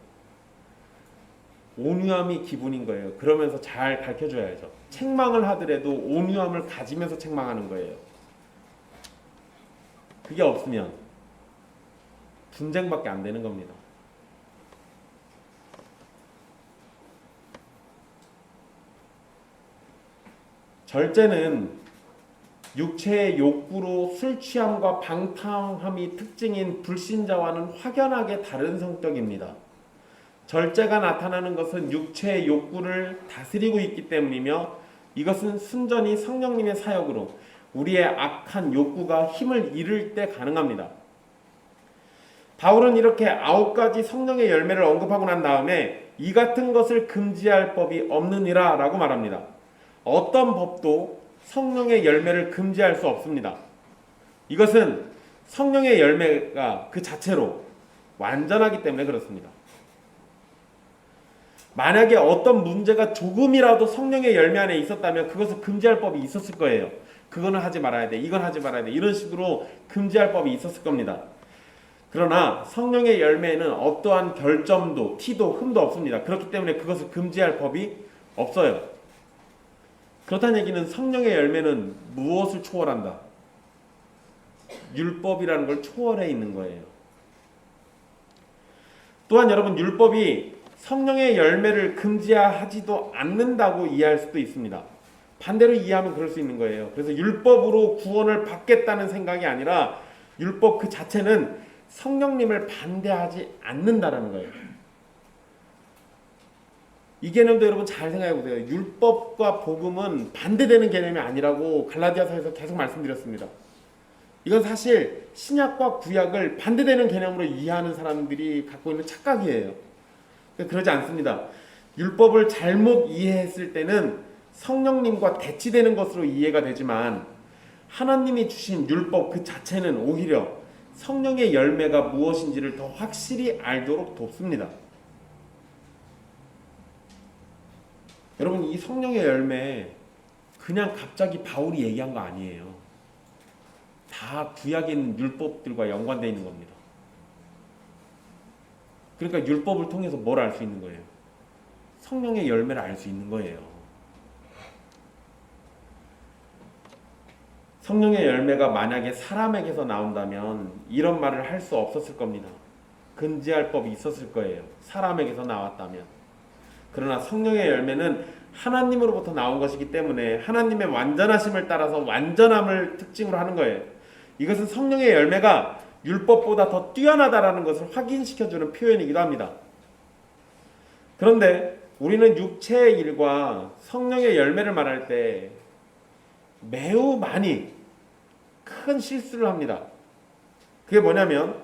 S1: 온유함이 기본인 거예요. 그러면서 잘 가르쳐줘야죠. 책망을 하더라도 온유함을 가지면서 책망하는 거예요. 그게 없으면 분쟁밖에 안 되는 겁니다. 절제는 육체의 욕구로 술 취함과 방탕함이 특징인 불신자와는 확연하게 다른 성격입니다. 절제가 나타나는 것은 육체의 욕구를 다스리고 있기 때문이며, 이것은 순전히 성령님의 사역으로 우리의 악한 욕구가 힘을 잃을 때 가능합니다. 바울은 이렇게 9가지 성령의 열매를 언급하고 난 다음에 이 같은 것을 금지할 법이 없느니라 라고 말합니다. 어떤 법도 성령의 열매를 금지할 수 없습니다. 이것은 성령의 열매가 그 자체로 완전하기 때문에 그렇습니다. 만약에 어떤 문제가 조금이라도 성령의 열매 안에 있었다면 그것을 금지할 법이 있었을 거예요. 그거는 하지 말아야 돼, 이건 하지 말아야 돼, 이런 식으로 금지할 법이 있었을 겁니다. 그러나 성령의 열매에는 어떠한 결점도, 티도, 흠도 없습니다. 그렇기 때문에 그것을 금지할 법이 없어요. 그렇다는 얘기는 성령의 열매는 무엇을 초월한다? 율법이라는 걸 초월해 있는 거예요. 또한 여러분, 율법이 성령의 열매를 금지하지도 않는다고 이해할 수도 있습니다. 반대로 이해하면 그럴 수 있는 거예요. 그래서 율법으로 구원을 받겠다는 생각이 아니라 율법 그 자체는 성령님을 반대하지 않는다라는 거예요. 이 개념도 여러분 잘 생각해 보세요. 율법과 복음은 반대되는 개념이 아니라고 갈라디아서에서 계속 말씀드렸습니다. 이건 사실 신약과 구약을 반대되는 개념으로 이해하는 사람들이 갖고 있는 착각이에요. 그러지 않습니다. 율법을 잘못 이해했을 때는 성령님과 대치되는 것으로 이해가 되지만 하나님이 주신 율법 그 자체는 오히려 성령의 열매가 무엇인지를 더 확실히 알도록 돕습니다. 여러분, 이 성령의 열매 그냥 갑자기 바울이 얘기한 거 아니에요. 다 구약에 있는 율법들과 연관되어 있는 겁니다. 그러니까 율법을 통해서 뭘 알 수 있는 거예요? 성령의 열매를 알 수 있는 거예요. 성령의 열매가 만약에 사람에게서 나온다면 이런 말을 할 수 없었을 겁니다. 금지할 법이 있었을 거예요. 사람에게서 나왔다면. 그러나 성령의 열매는 하나님으로부터 나온 것이기 때문에 하나님의 완전하심을 따라서 완전함을 특징으로 하는 거예요. 이것은 성령의 열매가 율법보다 더 뛰어나다라는 것을 확인시켜주는 표현이기도 합니다. 그런데 우리는 육체의 일과 성령의 열매를 말할 때 매우 많이 큰 실수를 합니다. 그게 뭐냐면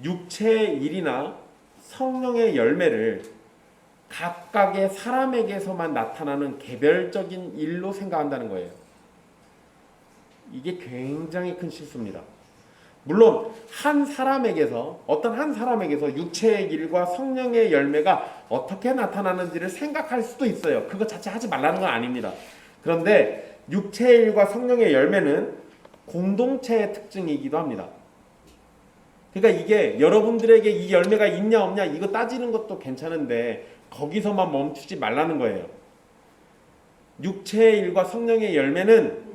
S1: 육체의 일이나 성령의 열매를 각각의 사람에게서만 나타나는 개별적인 일로 생각한다는 거예요. 이게 굉장히 큰 실수입니다. 물론 한 사람에게서 어떤 한 사람에게서 육체의 일과 성령의 열매가 어떻게 나타나는지를 생각할 수도 있어요. 그거 자체 하지 말라는 건 아닙니다. 그런데 육체의 일과 성령의 열매는 공동체의 특징이기도 합니다. 그러니까 이게 여러분들에게 이 열매가 있냐 없냐 이거 따지는 것도 괜찮은데 거기서만 멈추지 말라는 거예요. 육체의 일과 성령의 열매는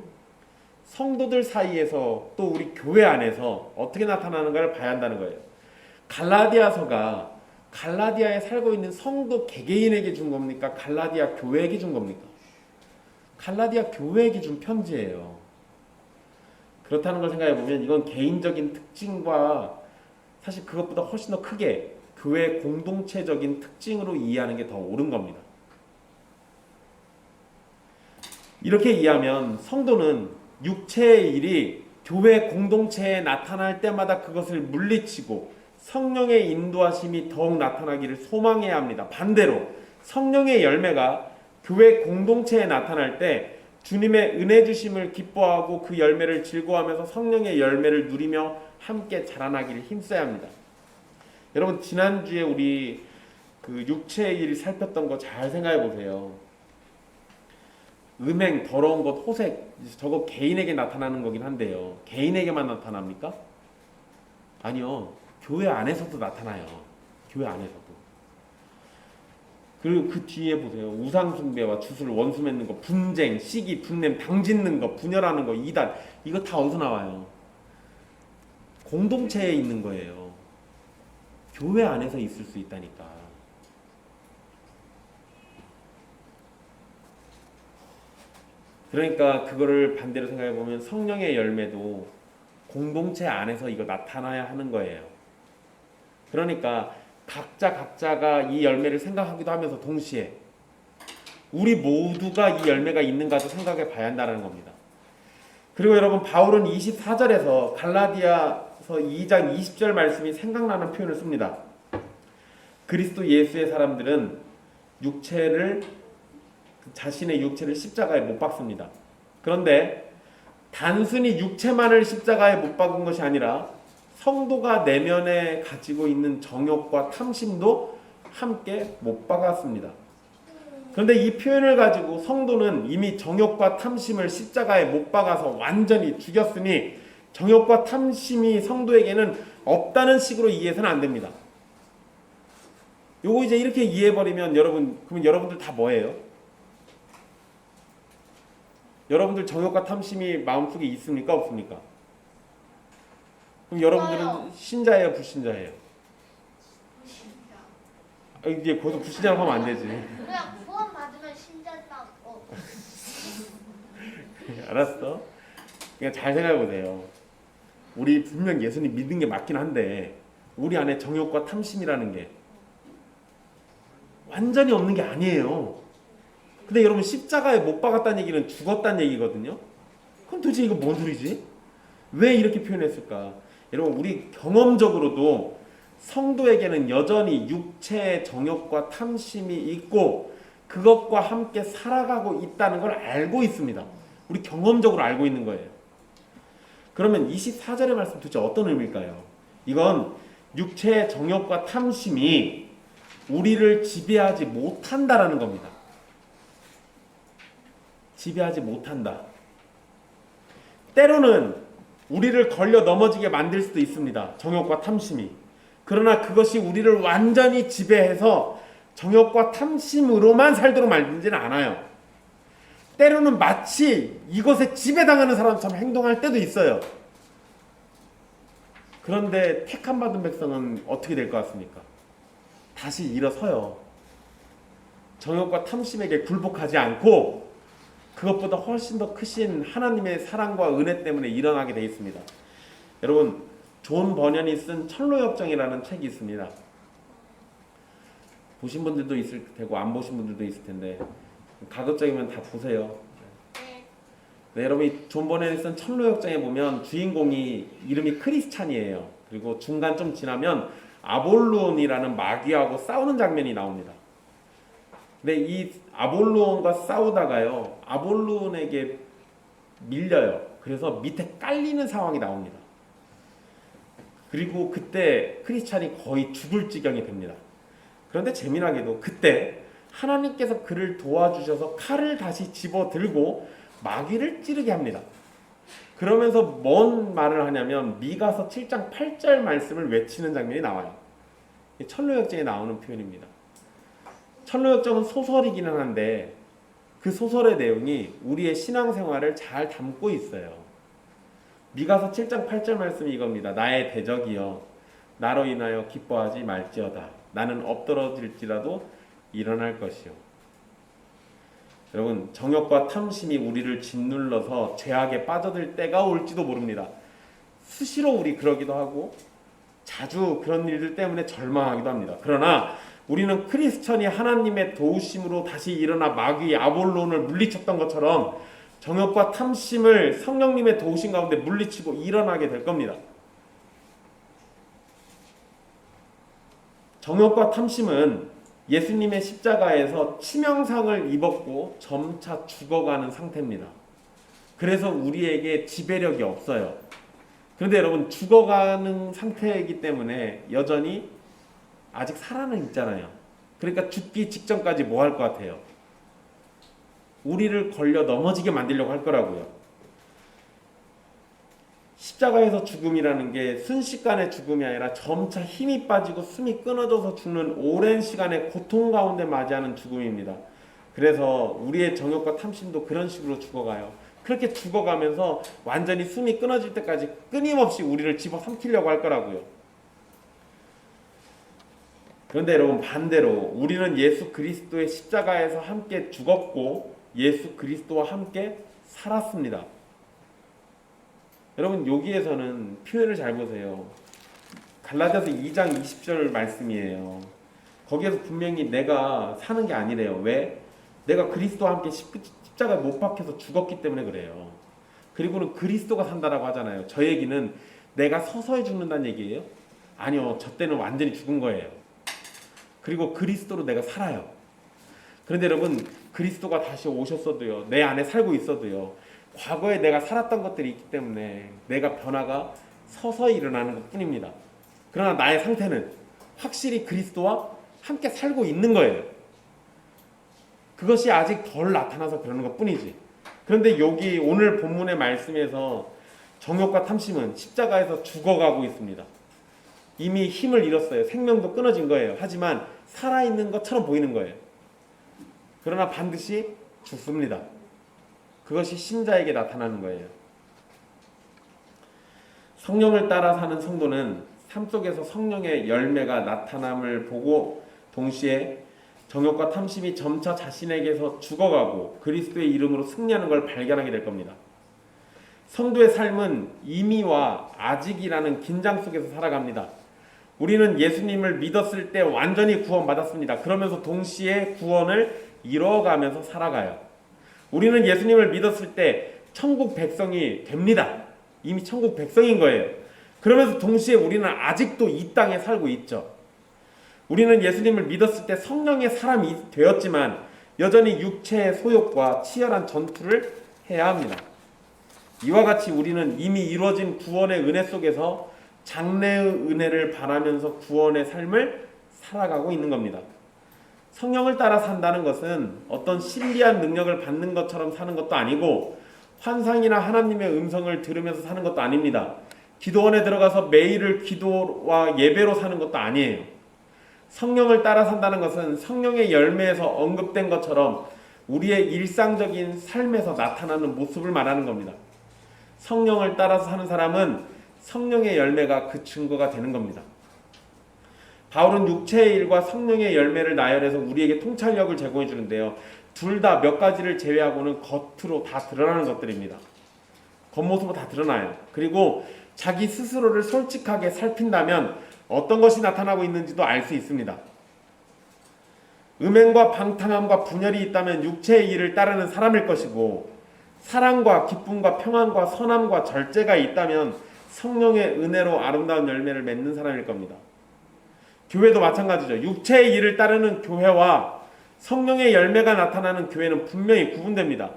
S1: 성도들 사이에서 또 우리 교회 안에서 어떻게 나타나는가를 봐야 한다는 거예요. 갈라디아서가 갈라디아에 살고 있는 성도 개개인에게 준 겁니까? 갈라디아 교회에게 준 겁니까? 갈라디아 교회에게 준 편지예요. 그렇다는 걸 생각해 보면 이건 개인적인 특징과 사실 그것보다 훨씬 더 크게 교회 공동체적인 특징으로 이해하는 게 더 옳은 겁니다. 이렇게 이해하면 성도는 육체의 일이 교회 공동체에 나타날 때마다 그것을 물리치고 성령의 인도하심이 더욱 나타나기를 소망해야 합니다. 반대로 성령의 열매가 교회 공동체에 나타날 때 주님의 은혜 주심을 기뻐하고 그 열매를 즐거워하면서 성령의 열매를 누리며 함께 자라나기를 힘써야 합니다. 여러분, 지난주에 우리 그 육체의 일 살폈던 거 잘 생각해 보세요. 음행, 더러운 것, 호색, 저거 개인에게 나타나는 거긴 한데요. 개인에게만 나타납니까? 아니요. 교회 안에서도 나타나요. 교회 안에서도. 그리고 그 뒤에 보세요. 우상숭배와 주술, 원수 맺는 거, 분쟁, 시기, 분냄, 당짓는 거, 분열하는 거, 이단, 이거 다 어디서 나와요? 공동체에 있는 거예요. 교회 안에서 있을 수 있다니까. 그러니까 그거를 반대로 생각해 보면 성령의 열매도 공동체 안에서 이거 나타나야 하는 거예요. 그러니까 각자가 이 열매를 생각하기도 하면서 동시에 우리 모두가 이 열매가 있는가도 생각해 봐야 한다는 겁니다. 그리고 여러분, 바울은 24절에서 갈라디아서 2장 20절 말씀이 생각나는 표현을 씁니다. 그리스도 예수의 사람들은 자신의 육체를 십자가에 못 박습니다. 그런데 단순히 육체만을 십자가에 못 박은 것이 아니라 성도가 내면에 가지고 있는 정욕과 탐심도 함께 못 박았습니다. 그런데 이 표현을 가지고 성도는 이미 정욕과 탐심을 십자가에 못 박아서 완전히 죽였으니 정욕과 탐심이 성도에게는 없다는 식으로 이해해서는 안 됩니다. 요거 이제 이렇게 이해해버리면 그러면 여러분들 다 뭐예요? 여러분들 정욕과 탐심이 마음속에 있습니까? 없습니까? 그럼 여러분들은 신자예요? 불신자예요?
S2: 신자.
S1: 이제 거기서 불신자라고 하면 안 되지.
S2: 그냥 구원 받으면 신자다고.
S1: 알았어? 그냥 잘 생각해보세요. 우리 분명 예수님 믿는 게 맞긴 한데 우리 안에 정욕과 탐심이라는 게 완전히 없는 게 아니에요. 근데 여러분, 십자가에 못 박았다는 얘기는 죽었다는 얘기거든요. 그럼 도대체 이거 뭔 소리지? 왜 이렇게 표현했을까? 여러분, 우리 경험적으로도 성도에게는 여전히 육체의 정욕과 탐심이 있고 그것과 함께 살아가고 있다는 걸 알고 있습니다. 우리 경험적으로 알고 있는 거예요. 그러면 24절의 말씀 도대체 어떤 의미일까요? 이건 육체의 정욕과 탐심이 우리를 지배하지 못한다라는 겁니다. 지배하지 못한다. 때로는 우리를 걸려 넘어지게 만들 수도 있습니다. 정욕과 탐심이. 그러나 그것이 우리를 완전히 지배해서 정욕과 탐심으로만 살도록 만들지는 않아요. 때로는 마치 이것에 지배당하는 사람처럼 행동할 때도 있어요. 그런데 택함 받은 백성은 어떻게 될 것 같습니까? 다시 일어서요. 정욕과 탐심에게 굴복하지 않고 그것보다 훨씬 더 크신 하나님의 사랑과 은혜 때문에 일어나게 되어 있습니다. 여러분, 존 버년이 쓴 철로역정이라는 책이 있습니다. 보신 분들도 있을 테고 안 보신 분들도 있을 텐데 가급적이면 다 보세요. 네, 여러분, 존 버년이 쓴 철로역정에 보면 주인공이 이름이 크리스찬이에요. 그리고 중간 좀 지나면 아볼론이라는 마귀하고 싸우는 장면이 나옵니다. 근데 이 아볼론과 싸우다가요, 아볼론에게 밀려요. 그래서 밑에 깔리는 상황이 나옵니다. 그리고 그때 크리스찬이 거의 죽을 지경이 됩니다. 그런데 재미나게도 그때 하나님께서 그를 도와주셔서 칼을 다시 집어들고 마귀를 찌르게 합니다. 그러면서 뭔 말을 하냐면 미가서 7장 8절 말씀을 외치는 장면이 나와요. 철로역정에 나오는 표현입니다. 철로역정은 소설이기는 한데 그 소설의 내용이 우리의 신앙생활을 잘 담고 있어요. 미가서 7장 8절 말씀이 이겁니다. 나의 대적이여 나로 인하여 기뻐하지 말지어다. 나는 엎드러질지라도 일어날 것이요. 여러분, 정욕과 탐심이 우리를 짓눌러서 죄악에 빠져들 때가 올지도 모릅니다. 수시로 우리 그러기도 하고 자주 그런 일들 때문에 절망하기도 합니다. 그러나 우리는 크리스천이 하나님의 도우심으로 다시 일어나 마귀 아볼론을 물리쳤던 것처럼 정욕과 탐심을 성령님의 도우심 가운데 물리치고 일어나게 될 겁니다. 정욕과 탐심은 예수님의 십자가에서 치명상을 입었고 점차 죽어가는 상태입니다. 그래서 우리에게 지배력이 없어요. 그런데 여러분, 죽어가는 상태이기 때문에 여전히 아직 살아는 있잖아요. 그러니까 죽기 직전까지 뭐 할 것 같아요? 우리를 걸려 넘어지게 만들려고 할 거라고요. 십자가에서 죽음이라는 게 순식간의 죽음이 아니라 점차 힘이 빠지고 숨이 끊어져서 죽는 오랜 시간의 고통 가운데 맞이하는 죽음입니다. 그래서 우리의 정욕과 탐심도 그런 식으로 죽어가요. 그렇게 죽어가면서 완전히 숨이 끊어질 때까지 끊임없이 우리를 집어삼키려고 할 거라고요. 그런데 여러분, 반대로 우리는 예수 그리스도의 십자가에서 함께 죽었고 예수 그리스도와 함께 살았습니다. 여러분, 여기에서는 표현을 잘 보세요. 갈라디아서 2장 20절 말씀이에요. 거기에서 분명히 내가 사는 게 아니래요. 왜? 내가 그리스도와 함께 십자가에 못 박혀서 죽었기 때문에 그래요. 그리고는 그리스도가 산다라고 하잖아요. 저 얘기는 내가 서서히 죽는다는 얘기예요? 아니요. 저 때는 완전히 죽은 거예요. 그리고 그리스도로 내가 살아요. 그런데 여러분, 그리스도가 다시 오셨어도요, 내 안에 살고 있어도요, 과거에 내가 살았던 것들이 있기 때문에 내가 변화가 서서히 일어나는 것 뿐입니다. 그러나 나의 상태는 확실히 그리스도와 함께 살고 있는 거예요. 그것이 아직 덜 나타나서 그러는 것 뿐이지. 그런데 여기 오늘 본문의 말씀에서 정욕과 탐심은 십자가에서 죽어가고 있습니다. 이미 힘을 잃었어요. 생명도 끊어진 거예요. 하지만 살아있는 것처럼 보이는 거예요. 그러나 반드시 죽습니다. 그것이 신자에게 나타나는 거예요. 성령을 따라 사는 성도는 삶 속에서 성령의 열매가 나타남을 보고 동시에 정욕과 탐심이 점차 자신에게서 죽어가고 그리스도의 이름으로 승리하는 걸 발견하게 될 겁니다. 성도의 삶은 이미와 아직이라는 긴장 속에서 살아갑니다. 우리는 예수님을 믿었을 때 완전히 구원받았습니다. 그러면서 동시에 구원을 이뤄가면서 살아가요. 우리는 예수님을 믿었을 때 천국 백성이 됩니다. 이미 천국 백성인 거예요. 그러면서 동시에 우리는 아직도 이 땅에 살고 있죠. 우리는 예수님을 믿었을 때 성령의 사람이 되었지만 이미 천국 백성이 된 거예요. 그러면서 동시에 우리는 아직도 이 땅에 살고 있죠. 우리는 예수님을 믿었을 때 성령의 사람이 되었지만 여전히 육체의 소욕과 치열한 전투를 해야 합니다. 이와 같이 우리는 이미 이루어진 구원의 은혜 속에서 장래의 은혜를 바라면서 구원의 삶을 살아가고 있는 겁니다. 성령을 따라 산다는 것은 어떤 신비한 능력을 받는 것처럼 사는 것도 아니고 환상이나 하나님의 음성을 들으면서 사는 것도 아닙니다. 기도원에 들어가서 매일을 기도와 예배로 사는 것도 아니에요. 성령을 따라 산다는 것은 성령의 열매에서 언급된 것처럼 우리의 일상적인 삶에서 나타나는 모습을 말하는 겁니다. 성령을 따라서 사는 사람은 성령의 열매가 그 증거가 되는 겁니다. 바울은 육체의 일과 성령의 열매를 나열해서 우리에게 통찰력을 제공해 주는데요. 둘 다 몇 가지를 제외하고는 겉으로 다 드러나는 것들입니다. 겉모습으로 다 드러나요. 그리고 자기 스스로를 솔직하게 살핀다면 어떤 것이 나타나고 있는지도 알 수 있습니다. 음행과 방탕함과 분열이 있다면 육체의 일을 따르는 사람일 것이고, 사랑과 기쁨과 평안과 선함과 절제가 있다면 성령의 은혜로 아름다운 열매를 맺는 사람일 겁니다. 교회도 마찬가지죠. 육체의 일을 따르는 교회와 성령의 열매가 나타나는 교회는 분명히 구분됩니다.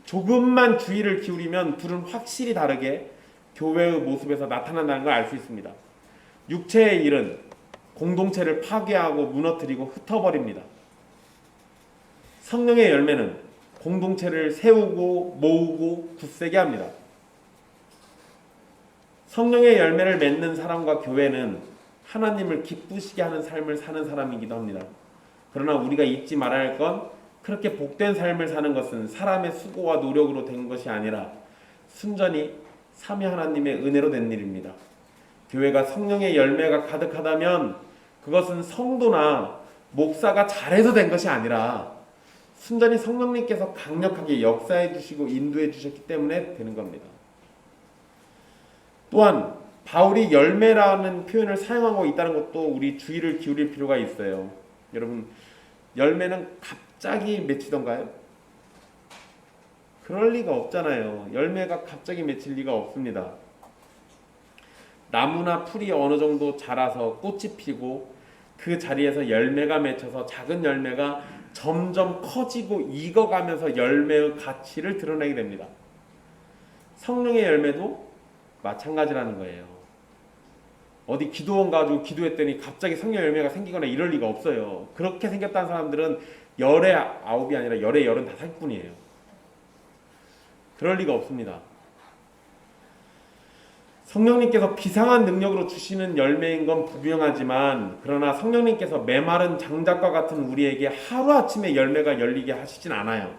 S1: 조금만 주의를 기울이면 둘은 확실히 다르게 교회의 모습에서 나타난다는 걸 알 수 있습니다. 육체의 일은 공동체를 파괴하고 무너뜨리고 흩어버립니다. 성령의 열매는 공동체를 세우고 모으고 굳세게 합니다. 성령의 열매를 맺는 사람과 교회는 하나님을 기쁘시게 하는 삶을 사는 사람이기도 합니다. 그러나 우리가 잊지 말아야 할 건 그렇게 복된 삶을 사는 것은 사람의 수고와 노력으로 된 것이 아니라 순전히 삼위 하나님의 은혜로 된 일입니다. 교회가 성령의 열매가 가득하다면 그것은 성도나 목사가 잘해서 된 것이 아니라 순전히 성령님께서 강력하게 역사해 주시고 인도해 주셨기 때문에 되는 겁니다. 또한 바울이 열매라는 표현을 사용하고 있다는 것도 우리 주의를 기울일 필요가 있어요. 여러분, 열매는 갑자기 맺히던가요? 그럴 리가 없잖아요. 열매가 갑자기 맺힐 리가 없습니다. 나무나 풀이 어느 정도 자라서 꽃이 피고 그 자리에서 열매가 맺혀서 작은 열매가 점점 커지고 익어가면서 열매의 가치를 드러내게 됩니다. 성령의 열매도 마찬가지라는 거예요. 어디 기도원 가지고 기도했더니 갑자기 성령 열매가 생기거나 이럴 리가 없어요. 그렇게 생겼다는 사람들은 열의 9이 아니라 열의 85뿐이에요. 그럴 리가 없습니다. 성령님께서 비상한 능력으로 주시는 열매인 건 분명하지만, 그러나 성령님께서 메마른 장작과 같은 우리에게 하루아침에 열매가 열리게 하시진 않아요.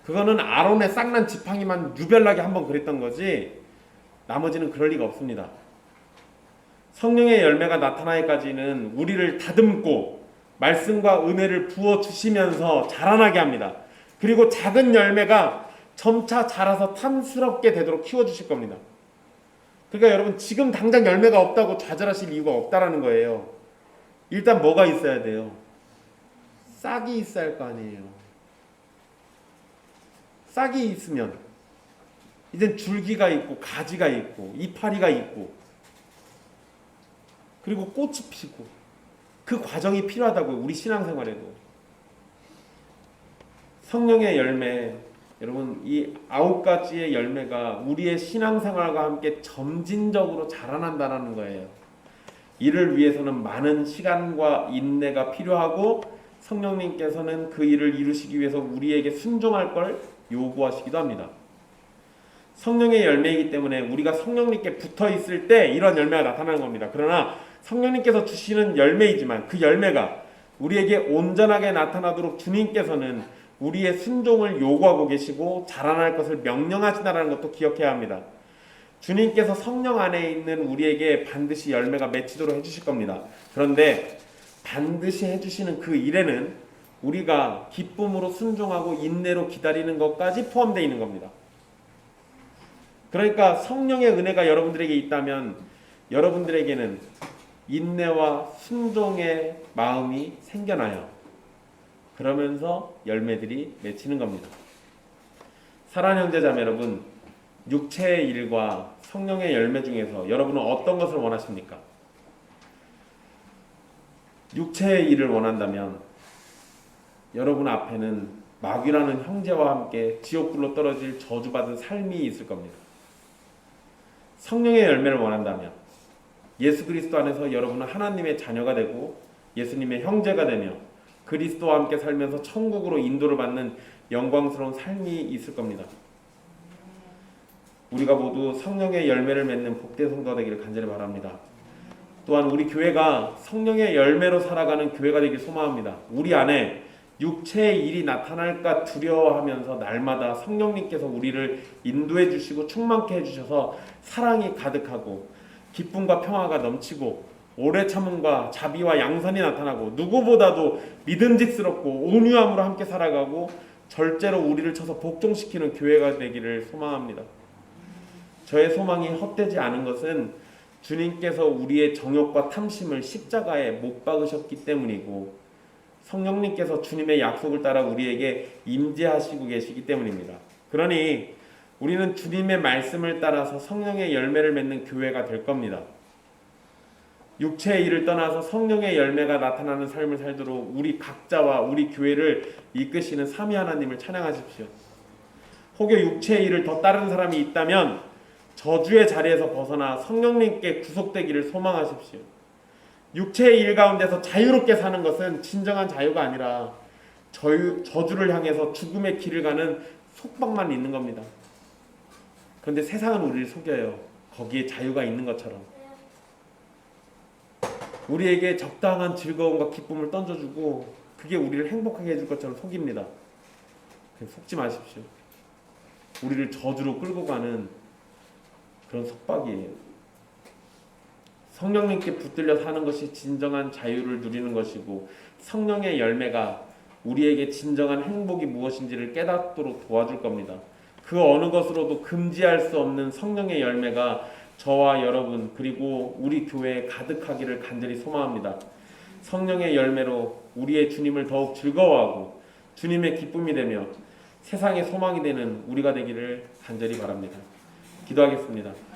S1: 그거는 아론의 싹난 지팡이만 유별나게 한번 그랬던 거지 나머지는 그럴 리가 없습니다. 성령의 열매가 나타나기까지는 우리를 다듬고 말씀과 은혜를 부어주시면서 자라나게 합니다. 그리고 작은 열매가 점차 자라서 탐스럽게 되도록 키워주실 겁니다. 그러니까 여러분, 지금 당장 열매가 없다고 좌절하실 이유가 없다라는 거예요. 일단 뭐가 있어야 돼요? 싹이 있어야 할 거 아니에요. 싹이 있으면 이젠 줄기가 있고 가지가 있고 이파리가 있고 그리고 꽃이 피고, 그 과정이 필요하다고요. 우리 신앙생활에도. 성령의 열매, 여러분, 이 9가지의 열매가 우리의 신앙생활과 함께 점진적으로 자라난다는 거예요. 이를 위해서는 많은 시간과 인내가 필요하고 성령님께서는 그 일을 이루시기 위해서 우리에게 순종할 걸 요구하시기도 합니다. 성령의 열매이기 때문에 우리가 성령님께 붙어 있을 때 이런 열매가 나타나는 겁니다. 그러나 성령님께서 주시는 열매이지만 그 열매가 우리에게 온전하게 나타나도록 주님께서는 우리의 순종을 요구하고 계시고 자라날 것을 명령하신다는 것도 기억해야 합니다. 주님께서 성령 안에 있는 우리에게 반드시 열매가 맺히도록 해주실 겁니다. 그런데 반드시 해주시는 그 일에는 우리가 기쁨으로 순종하고 인내로 기다리는 것까지 포함되어 있는 겁니다. 그러니까 성령의 은혜가 여러분들에게 있다면 여러분들에게는 인내와 순종의 마음이 생겨나요. 그러면서 열매들이 맺히는 겁니다. 사랑하는 형제자매 여러분, 육체의 일과 성령의 열매 중에서 여러분은 어떤 것을 원하십니까? 육체의 일을 원한다면 여러분 앞에는 마귀라는 형제와 함께 지옥불로 떨어질 저주받은 삶이 있을 겁니다. 성령의 열매를 원한다면 예수 그리스도 안에서 여러분은 하나님의 자녀가 되고 예수님의 형제가 되며 그리스도와 함께 살면서 천국으로 인도를 받는 영광스러운 삶이 있을 겁니다. 우리가 모두 성령의 열매를 맺는 복된 성도가 되기를 간절히 바랍니다. 또한 우리 교회가 성령의 열매로 살아가는 교회가 되길 소망합니다. 우리 안에 육체의 일이 나타날까 두려워하면서 날마다 성령님께서 우리를 인도해 주시고 충만케 해주셔서 사랑이 가득하고 기쁨과 평화가 넘치고 오래 참음과 자비와 양선이 나타나고 누구보다도 믿음직스럽고 온유함으로 함께 살아가고 절제로 우리를 쳐서 복종시키는 교회가 되기를 소망합니다. 저의 소망이 헛되지 않은 것은 주님께서 우리의 정욕과 탐심을 십자가에 못 박으셨기 때문이고 성령님께서 주님의 약속을 따라 우리에게 임재하시고 계시기 때문입니다. 그러니 우리는 주님의 말씀을 따라서 성령의 열매를 맺는 교회가 될 겁니다. 육체의 일을 떠나서 성령의 열매가 나타나는 삶을 살도록 우리 각자와 우리 교회를 이끄시는 삼위 하나님을 찬양하십시오. 혹여 육체의 일을 더 따르는 사람이 있다면 저주의 자리에서 벗어나 성령님께 구속되기를 소망하십시오. 육체의 일 가운데서 자유롭게 사는 것은 진정한 자유가 아니라 저주를 향해서 죽음의 길을 가는 속박만 있는 겁니다. 그런데 세상은 우리를 속여요. 거기에 자유가 있는 것처럼. 우리에게 적당한 즐거움과 기쁨을 던져주고 그게 우리를 행복하게 해줄 것처럼 속입니다. 속지 마십시오. 우리를 저주로 끌고 가는 그런 속박이에요. 성령님께 붙들려 사는 것이 진정한 자유를 누리는 것이고 성령의 열매가 우리에게 진정한 행복이 무엇인지를 깨닫도록 도와줄 겁니다. 그 어느 것으로도 금지할 수 없는 성령의 열매가 저와 여러분 그리고 우리 교회에 가득하기를 간절히 소망합니다. 성령의 열매로 우리의 주님을 더욱 즐거워하고 주님의 기쁨이 되며 세상의 소망이 되는 우리가 되기를 간절히 바랍니다. 기도하겠습니다.